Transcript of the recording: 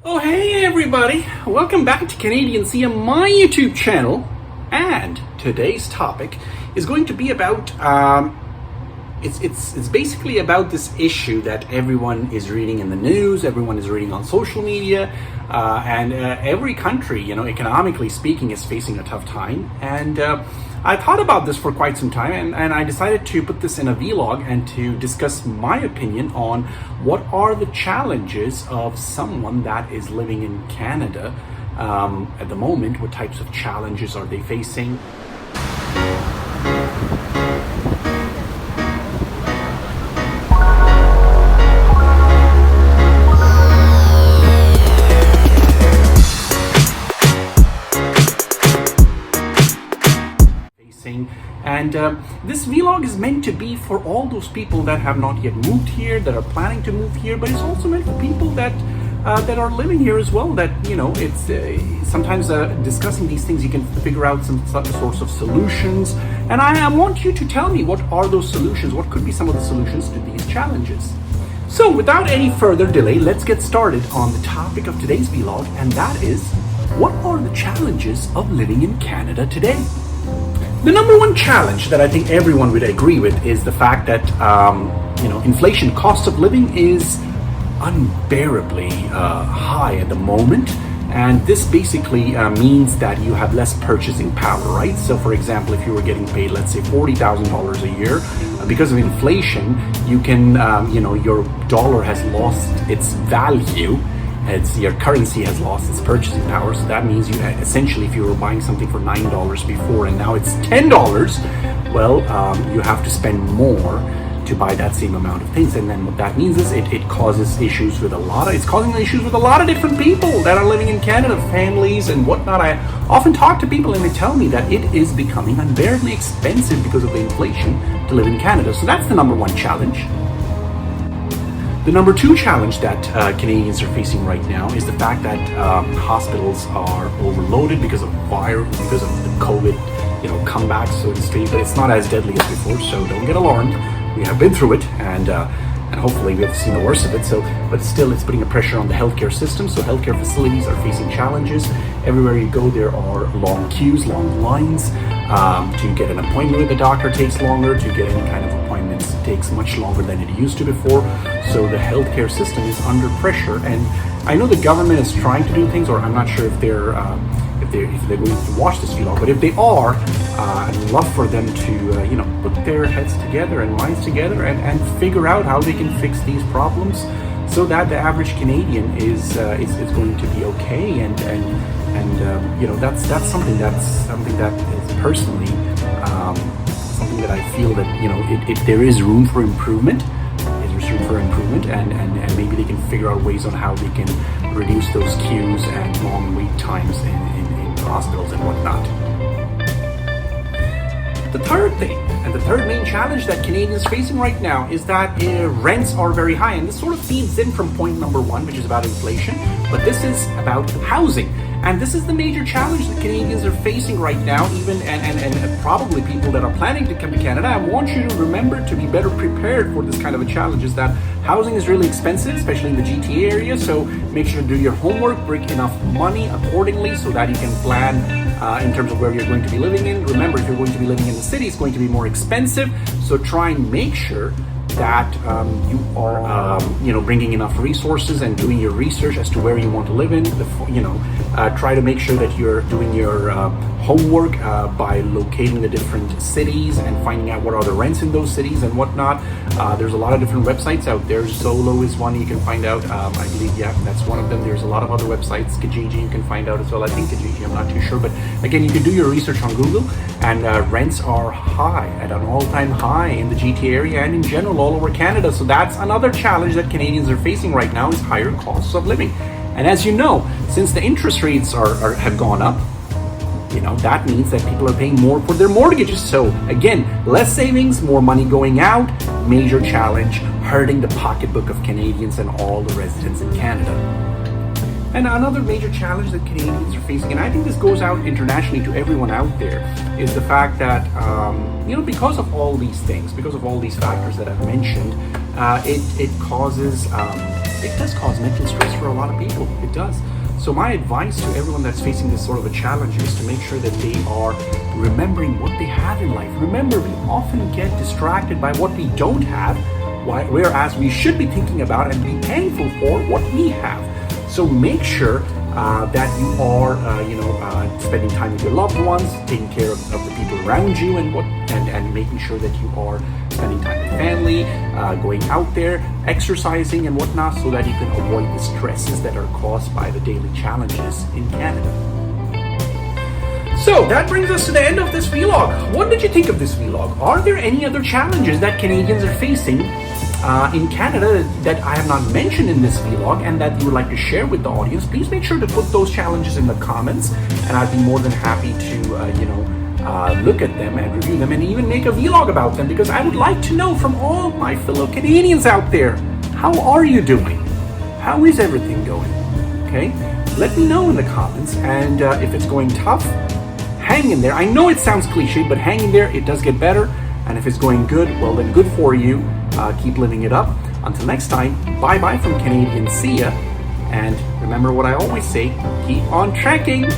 Oh hey everybody, welcome back to Canadian See on my YouTube channel, and today's topic is going to be about it's basically about this issue that everyone is reading in the news, everyone is reading on social media, and every country, economically speaking, is facing a tough time. And I thought about this for quite some time, and I decided to put this in a vlog and to discuss my opinion on what are the challenges of someone that is living in Canada at the moment. What types of challenges are they facing? And this vlog is meant to be for all those people that have not yet moved here, that are planning to move here, but it's also meant for people that are living here as well. That it's sometimes discussing these things, you can figure out some sorts of solutions. And I want you to tell me, what are those solutions? What could be some of the solutions to these challenges? So without any further delay, let's get started on the topic of today's vlog, and that is, what are the challenges of living in Canada today? The number one challenge that I think everyone would agree with is the fact that inflation, cost of living, is unbearably high at the moment. And this basically means that you have less purchasing power, right? So for example, if you were getting paid, let's say $40,000 a year, because of inflation, you can, your dollar has lost its value. Your currency has lost its purchasing power. So that means you essentially, if you were buying something for $9 before and now it's $10, well, you have to spend more to buy that same amount of things. And then what that means is it causes issues with it's causing issues with a lot of different people that are living in Canada, families and whatnot. I often talk to people and they tell me that it is becoming unbearably expensive because of the inflation to live in Canada. So that's the number one challenge. The number two challenge that Canadians are facing right now is the fact that hospitals are overloaded because of the COVID, comeback, so to speak. But it's not as deadly as before, so don't get alarmed. We have been through it, and hopefully we have seen the worst of it. But still, it's putting a pressure on the healthcare system. So healthcare facilities are facing challenges. Everywhere you go, there are long queues, long lines. To get an appointment with the doctor takes longer. To get any kind of appointments takes much longer than it used to before. So the healthcare system is under pressure. And I know the government is trying to do things, or I'm not sure if they're going to watch this vlog, but if they are, I'd love for them to put their heads together and minds together and figure out how they can fix these problems, so that the average Canadian is going to be okay. And that's something that is personally something that I feel that if there is room for improvement, and maybe they can figure out ways on how they can reduce those queues and long wait times in hospitals and whatnot. The third main challenge that Canadians are facing right now is that rents are very high, and this sort of feeds in from point number one, which is about inflation, but this is about housing. And this is the major challenge that Canadians are facing right now, even and probably people that are planning to come to Canada. I want you to remember to be better prepared for this kind of a challenge, is that housing is really expensive, especially in the GTA area. So make sure to do your homework, bring enough money accordingly so that you can plan in terms of where you're going to be living in. Remember, if you're going to be living in the city, it's going to be more expensive. So try and make sure that you are bringing enough resources and doing your research as to where you want to live in. Try to make sure that you're doing your homework by locating the different cities and finding out what are the rents in those cities and whatnot. There's a lot of different websites out there. Zolo is one you can find out. I believe, that's one of them. There's a lot of other websites. Kijiji you can find out as well. I think Kijiji, I'm not too sure. But again, you can do your research on Google, and rents are high, at an all-time high in the GTA area and in general all over Canada. So that's another challenge that Canadians are facing right now, is higher costs of living. And as you know, since the interest rates have gone up, that means that people are paying more for their mortgages. So again, less savings, more money going out, major challenge, hurting the pocketbook of Canadians and all the residents in Canada. And another major challenge that Canadians are facing, and I think this goes out internationally to everyone out there, is the fact that, because of all these things, because of all these factors that I've mentioned, it causes it does cause mental stress for a lot of people. It does. So my advice to everyone that's facing this sort of a challenge is to make sure that they are remembering what they have in life. Remember, we often get distracted by what we don't have, whereas we should be thinking about and be thankful for what we have. So make sure that you are, spending time with your loved ones, taking care of the people around you, and making sure that you are spending time with family, going out there, exercising and whatnot, so that you can avoid the stresses that are caused by the daily challenges in Canada. So that brings us to the end of this vlog. What did you think of this vlog? Are there any other challenges that Canadians are facing in Canada that I have not mentioned in this vlog and that you would like to share with the audience? Please make sure to put those challenges in the comments, and I'd be more than happy to look at them and review them and even make a vlog about them, because I would like to know from all my fellow Canadians out there, how are you doing? How is everything going? Okay, let me know in the comments, and if it's going tough, hang in there. I know it sounds cliche, but hang in there, it does get better. And if it's going good, well then good for you. Keep living it up. Until next time, bye-bye from Canadian. See ya. And remember what I always say, keep on trekking.